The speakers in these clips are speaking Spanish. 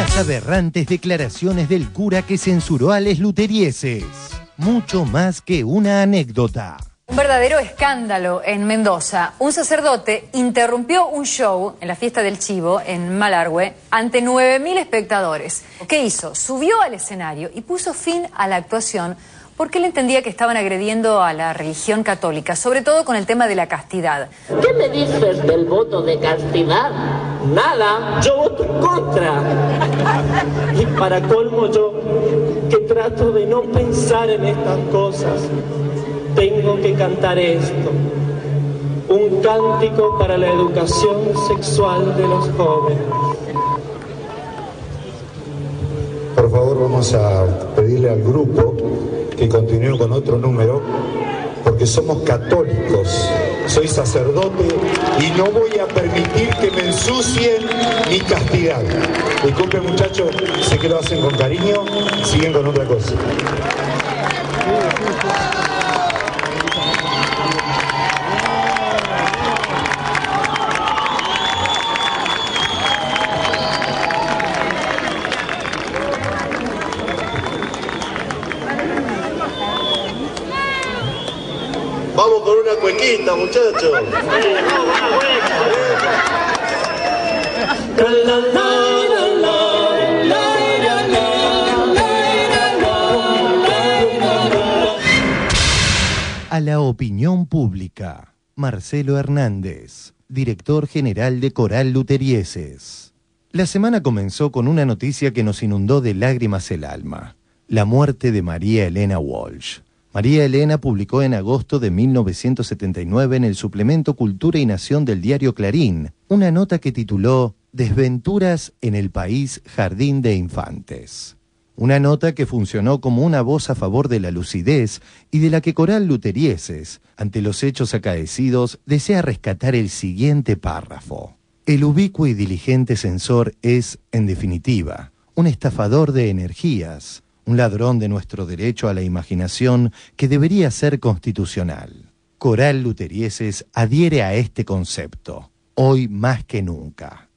Las aberrantes declaraciones del cura que censuró a les luterieses. Mucho más que una anécdota. Un verdadero escándalo en Mendoza. Un sacerdote interrumpió un show en la fiesta del Chivo, en Malargüe, ante 9.000 espectadores. ¿Qué hizo? Subió al escenario y puso fin a la actuación porque él entendía que estaban agrediendo a la religión católica, sobre todo con el tema de la castidad. ¿Qué me dices del voto de castidad? Nada, yo voto en contra. Y para colmo yo, que trato de no pensar en estas cosas, tengo que cantar esto. Un cántico para la educación sexual de los jóvenes. Por favor, vamos a pedirle al grupo que continúe con otro número, porque somos católicos. Soy sacerdote y no voy a permitir que me ensucien mi castidad. Disculpen, muchachos, sé que lo hacen con cariño, siguen con otra cosa. Vamos con una cuequita, muchachos. A la opinión pública. Marcelo Hernández, director general de Coral Luterieses. La semana comenzó con una noticia que nos inundó de lágrimas el alma. La muerte de María Elena Walsh. María Elena publicó en agosto de 1979 en el suplemento Cultura y Nación del diario Clarín una nota que tituló Desventuras en el país Jardín de Infantes. Una nota que funcionó como una voz a favor de la lucidez y de la que Coral Luterieses, ante los hechos acaecidos, desea rescatar el siguiente párrafo. El ubicuo y diligente censor es, en definitiva, un estafador de energías, un ladrón de nuestro derecho a la imaginación que debería ser constitucional. Coral Luterieses adhiere a este concepto, hoy más que nunca.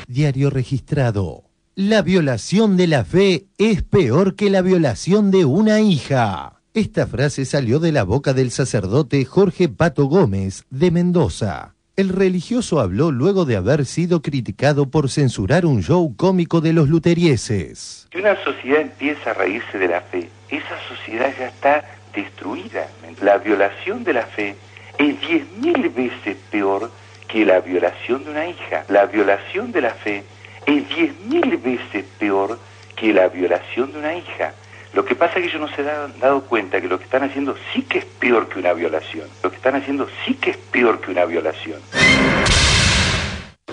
Diario registrado. La violación de la fe es peor que la violación de una hija. Esta frase salió de la boca del sacerdote Jorge Pato Gómez, de Mendoza. El religioso habló luego de haber sido criticado por censurar un show cómico de los luterieses. Si una sociedad empieza a reírse de la fe, esa sociedad ya está destruida. La violación de la fe es 10.000 veces peor que la violación de una hija. La violación de la fe es 10.000 veces peor que la violación de una hija. Lo que pasa es que ellos no se han dado cuenta que lo que están haciendo sí que es peor que una violación. Lo que están haciendo sí que es peor que una violación.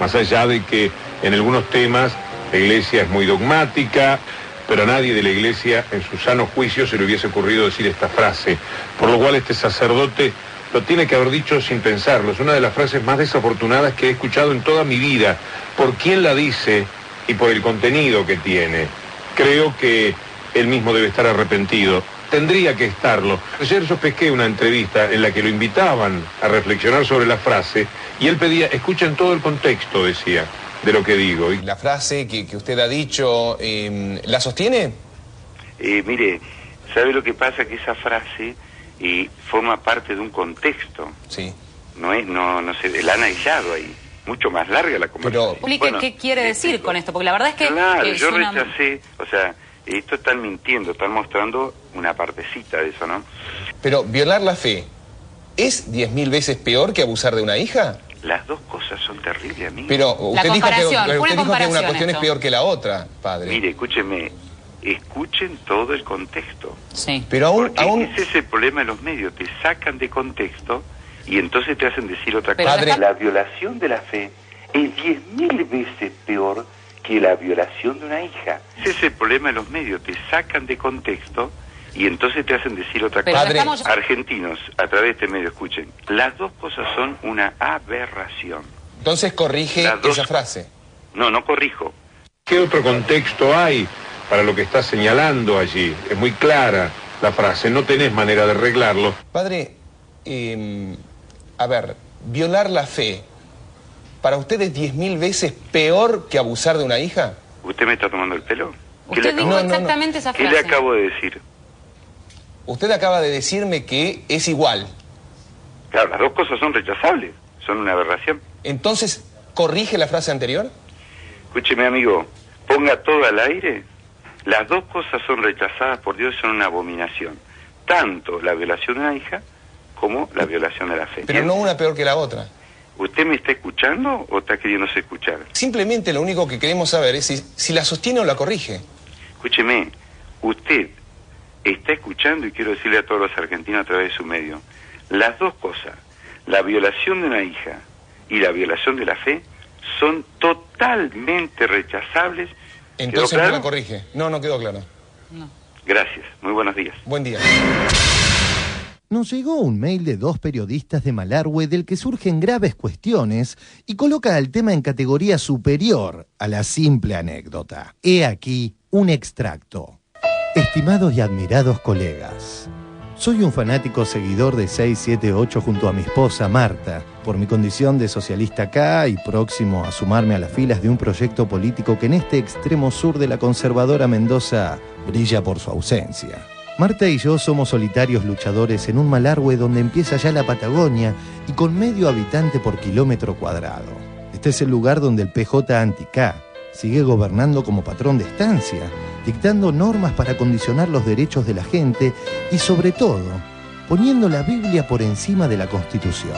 Más allá de que en algunos temas la Iglesia es muy dogmática, pero a nadie de la Iglesia en su sano juicio se le hubiese ocurrido decir esta frase, por lo cual este sacerdote lo tiene que haber dicho sin pensarlo. Es una de las frases más desafortunadas que he escuchado en toda mi vida, por quién la dice y por el contenido que tiene. Creo que él mismo debe estar arrepentido. Tendría que estarlo. Ayer yo pesqué una entrevista en la que lo invitaban a reflexionar sobre la frase y él pedía, escuchen todo el contexto, decía, de lo que digo. La frase que usted ha dicho, ¿la sostiene? Mire, ¿sabe lo que pasa? Que esa frase forma parte de un contexto. Sí. No se la han aislado ahí. Mucho más larga la conversación. Pero, bueno, ¿qué quiere decir con esto? Porque la verdad es que... Claro, yo rechacé, o sea, esto están mintiendo, están mostrando una partecita de eso, ¿no? Pero violar la fe, ¿es 10.000 veces peor que abusar de una hija? Las dos cosas son terribles, amigo. Pero usted dijo que una cuestión es peor que la otra, padre. Mire, escúcheme, escuchen todo el contexto. Sí. Pero aún... Ese es el problema de los medios, te sacan de contexto y entonces te hacen decir otra cosa. Padre, la violación de la fe es 10.000 veces peor que la violación de una hija. Ese es el problema de los medios, te sacan de contexto y entonces te hacen decir otra cosa. Padre, argentinos, a través de este medio, escuchen, las dos cosas son una aberración. Entonces corrige esa frase. No corrijo. ¿Qué otro contexto hay para lo que está señalando allí? Es muy clara la frase, no tenés manera de arreglarlo. Padre, a ver, violar la fe ¿Para usted es 10.000 veces peor que abusar de una hija? ¿Usted me está tomando el pelo? Usted dijo exactamente esa frase. ¿Qué le acabo de decir? Usted acaba de decirme que es igual. Claro, las dos cosas son rechazables, son una aberración. Entonces, ¿corrige la frase anterior? Escúcheme, amigo, ponga todo al aire. Las dos cosas son rechazadas por Dios, son una abominación. Tanto la violación de una hija como la violación de la fe. Pero no una peor que la otra. ¿Usted me está escuchando o está queriéndose escuchar? Simplemente lo único que queremos saber es si la sostiene o la corrige. Escúcheme, usted está escuchando, y quiero decirle a todos los argentinos a través de su medio, las dos cosas, la violación de una hija y la violación de la fe, son totalmente rechazables. Entonces ¿Quedó claro? no la corrige. No, no quedó claro. No. Gracias, muy buenos días. Buen día. Nos llegó un mail de 2 periodistas de Malargüe del que surgen graves cuestiones y coloca al tema en categoría superior a la simple anécdota. He aquí un extracto. Estimados y admirados colegas, soy un fanático seguidor de 678 junto a mi esposa Marta, por mi condición de socialista acá y próximo a sumarme a las filas de un proyecto político que en este extremo sur de la conservadora Mendoza brilla por su ausencia. Marta y yo somos solitarios luchadores en un Malargüe donde empieza ya la Patagonia y con medio habitante por kilómetro cuadrado. Este es el lugar donde el PJ Anti-K sigue gobernando como patrón de estancia, dictando normas para condicionar los derechos de la gente y, sobre todo, poniendo la Biblia por encima de la Constitución.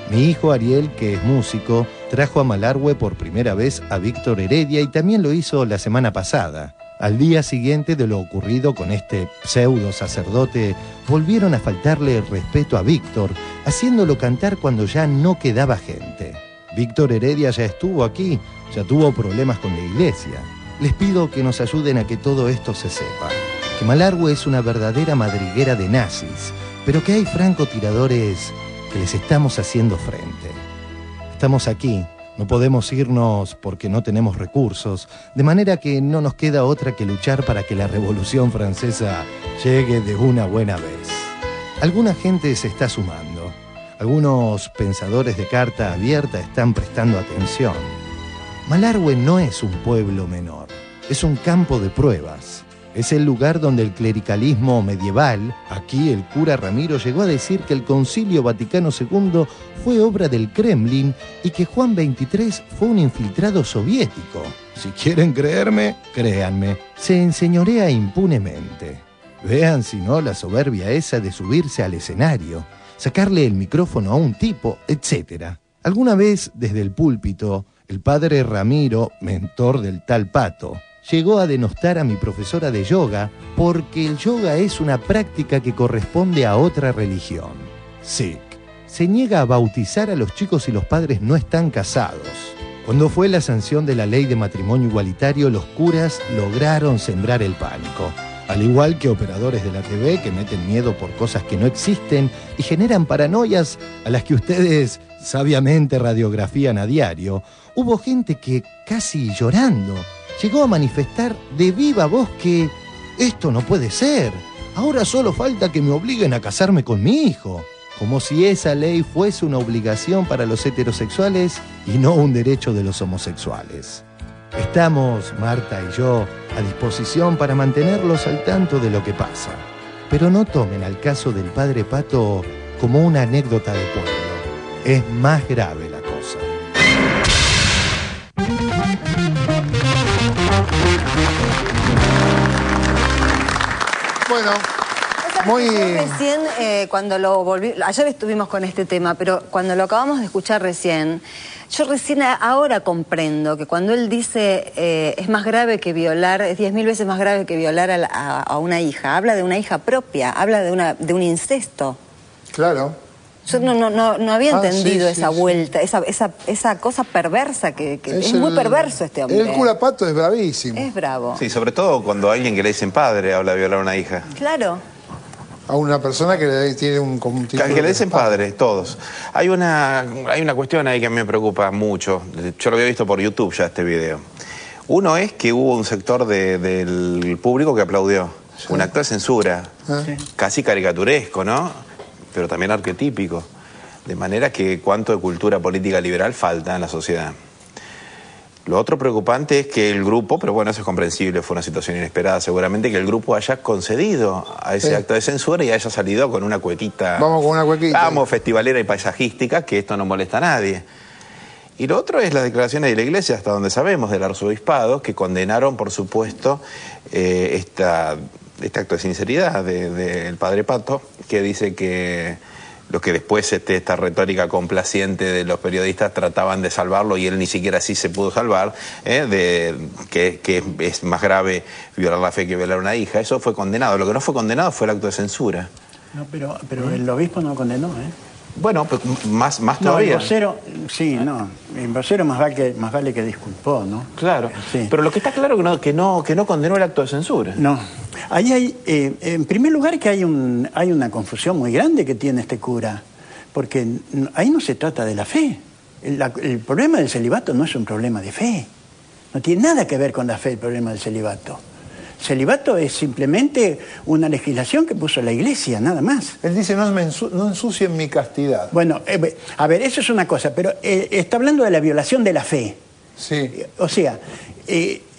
Mi hijo Ariel, que es músico, trajo a Malargüe por primera vez a Víctor Heredia y también lo hizo la semana pasada. Al día siguiente de lo ocurrido con este pseudo sacerdote, volvieron a faltarle el respeto a Víctor, haciéndolo cantar cuando ya no quedaba gente. Víctor Heredia ya estuvo aquí, ya tuvo problemas con la iglesia. Les pido que nos ayuden a que todo esto se sepa, que Malargüe es una verdadera madriguera de nazis, pero que hay francotiradores que les estamos haciendo frente. Estamos aquí. No podemos irnos porque no tenemos recursos, de manera que no nos queda otra que luchar para que la Revolución Francesa llegue de una buena vez. Alguna gente se está sumando. Algunos pensadores de carta abierta están prestando atención. Malargüe no es un pueblo menor, es un campo de pruebas. Es el lugar donde el clericalismo medieval, aquí el cura Ramiro llegó a decir que el Concilio Vaticano II fue obra del Kremlin y que Juan XXIII fue un infiltrado soviético. Si quieren creerme, créanme, se enseñorea impunemente. Vean si no la soberbia esa de subirse al escenario, sacarle el micrófono a un tipo, etc. Alguna vez, desde el púlpito, el padre Ramiro, mentor del tal Pato, llegó a denostar a mi profesora de yoga porque el yoga es una práctica que corresponde a otra religión. Sí, se niega a bautizar a los chicos si los padres no están casados. Cuando fue la sanción de la ley de matrimonio igualitario, los curas lograron sembrar el pánico. Al igual que operadores de la TV que meten miedo por cosas que no existen y generan paranoias a las que ustedes sabiamente radiografían a diario, hubo gente que, casi llorando, llegó a manifestar de viva voz que esto no puede ser. Ahora solo falta que me obliguen a casarme con mi hijo. Como si esa ley fuese una obligación para los heterosexuales y no un derecho de los homosexuales. Estamos, Marta y yo, a disposición para mantenerlos al tanto de lo que pasa. Pero no tomen al caso del padre Pato como una anécdota de pueblo. Es más grave la cosa. Bueno, muy... Recién, cuando lo volví... Ayer estuvimos con este tema, pero cuando lo acabamos de escuchar recién, yo recién ahora comprendo que cuando él dice es más grave que violar, es 10.000 veces más grave que violar a una hija, habla de una hija propia, habla de un incesto. Claro. Yo no había entendido sí, esa vuelta, esa cosa perversa que es muy perverso este hombre. El cura Pato es bravísimo. Es bravo. Sí, sobre todo cuando alguien que le dicen padre habla de violar a una hija. Claro. A una persona que tiene un título que le dicen padre, todos. Hay una cuestión ahí que a mí me preocupa mucho. Yo lo había visto por YouTube ya este video. Uno es que hubo un sector del público que aplaudió. Sí. Un acto de censura. Casi caricaturesco, ¿no? Pero también arquetípico. De manera que cuánto de cultura política liberal falta en la sociedad. Lo otro preocupante es que el grupo, pero bueno, eso es comprensible, fue una situación inesperada, seguramente que el grupo haya concedido a ese acto de censura y haya salido con una cuequita. Vamos con una cuequita. Vamos, festivalera y paisajística, que esto no molesta a nadie. Y lo otro es las declaraciones de la Iglesia, hasta donde sabemos, del arzobispado, que condenaron, por supuesto, este acto de sinceridad del padre Pato, que dice que lo que después esta retórica complaciente de los periodistas trataban de salvarlo y él ni siquiera así se pudo salvar, que es más grave violar la fe que violar a una hija. Eso fue condenado. Lo que no fue condenado fue el acto de censura. No, pero el obispo no condenó, ¿eh? Bueno, pues más todavía. No, el vocero, sí, no. El vocero más vale que disculpó, ¿no? Claro, sí. Pero lo que está claro que no condenó el acto de censura. No. Ahí hay, en primer lugar, que hay una confusión muy grande que tiene este cura, porque ahí no se trata de la fe. El problema del celibato no es un problema de fe. No tiene nada que ver con la fe el problema del celibato. Celibato es simplemente una legislación que puso la Iglesia, nada más. Él dice, no ensucien mi castidad. Bueno, a ver, eso es una cosa, pero está hablando de la violación de la fe. Sí. O sea,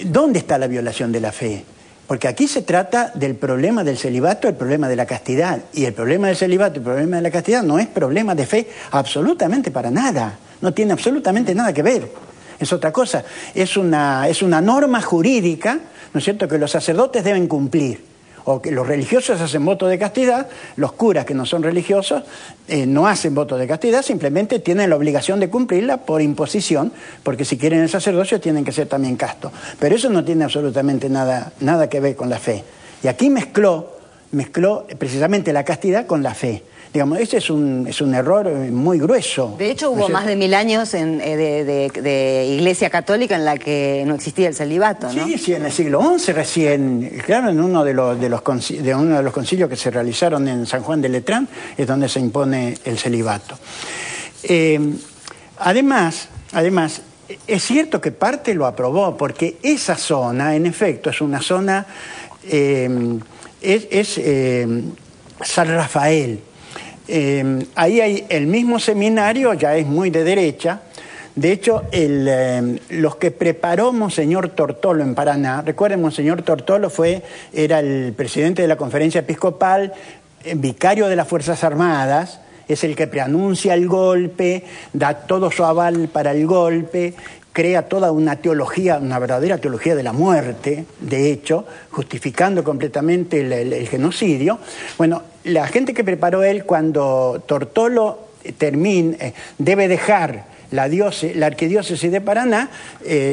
¿dónde está la violación de la fe? Porque aquí se trata del problema del celibato, el problema de la castidad. Y el problema del celibato, el problema de la castidad no es problema de fe absolutamente para nada. No tiene absolutamente nada que ver. Es otra cosa. Es una norma jurídica, ¿no es cierto?, que los sacerdotes deben cumplir. O que los religiosos hacen voto de castidad, los curas que no son religiosos no hacen voto de castidad, simplemente tienen la obligación de cumplirla por imposición, porque si quieren el sacerdocio tienen que ser también castos. Pero eso no tiene absolutamente nada que ver con la fe. Y aquí mezcló precisamente la castidad con la fe. Digamos, ese es un error muy grueso. De hecho, hubo más de 1000 años de Iglesia Católica en la que no existía el celibato, ¿no? Sí, en el siglo XI recién, claro, en uno de los concilios que se realizaron en San Juan de Letrán, es donde se impone el celibato. Además, es cierto que parte lo aprobó, porque esa zona, en efecto, es una zona, San Rafael. Ahí hay el mismo seminario, ya es muy de derecha. De hecho, los que preparó Monseñor Tortolo en Paraná, recuerden, Monseñor Tortolo era el presidente de la Conferencia Episcopal, vicario de las Fuerzas Armadas, es el que preanuncia el golpe, da todo su aval para el golpe, crea toda una teología, una verdadera teología de la muerte, de hecho, justificando completamente el genocidio. Bueno, la gente que preparó él, cuando Tortolo debe dejar la arquidiócesis de Paraná,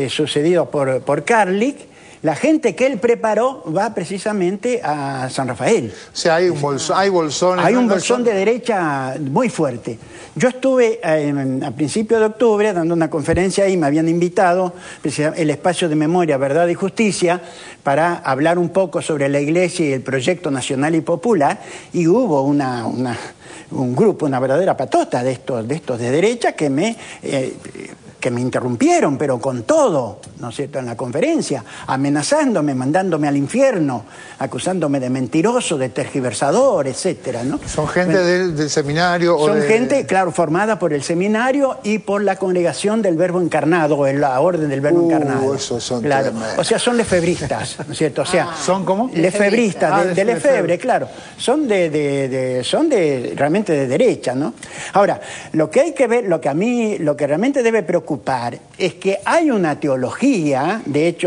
sucedido por Carlic, la gente que él preparó va precisamente a San Rafael. O sea, hay bolsones. Hay un bolsón de derecha muy fuerte. Yo estuve a principios de octubre dando una conferencia ahí, me habían invitado, el espacio de memoria, verdad y justicia, para hablar un poco sobre la Iglesia y el proyecto nacional y popular, y hubo un grupo, una verdadera patota de estos de derecha que me interrumpieron, pero con todo, ¿no es cierto?, en la conferencia, amenazándome, mandándome al infierno, acusándome de mentiroso, de tergiversador, etcétera, ¿no? ¿Son gente del seminario? Son gente, claro, formada por el seminario y por la Congregación del Verbo Encarnado, o la Orden del Verbo Encarnado. Esos son claro. O sea, son lefebristas, ¿no es cierto? O sea, ¿son cómo? Lefebristas, de Lefebvre, claro. Son realmente de derecha, ¿no? Ahora, lo que hay que ver, lo que realmente debe preocupar es que hay una teología, de hecho,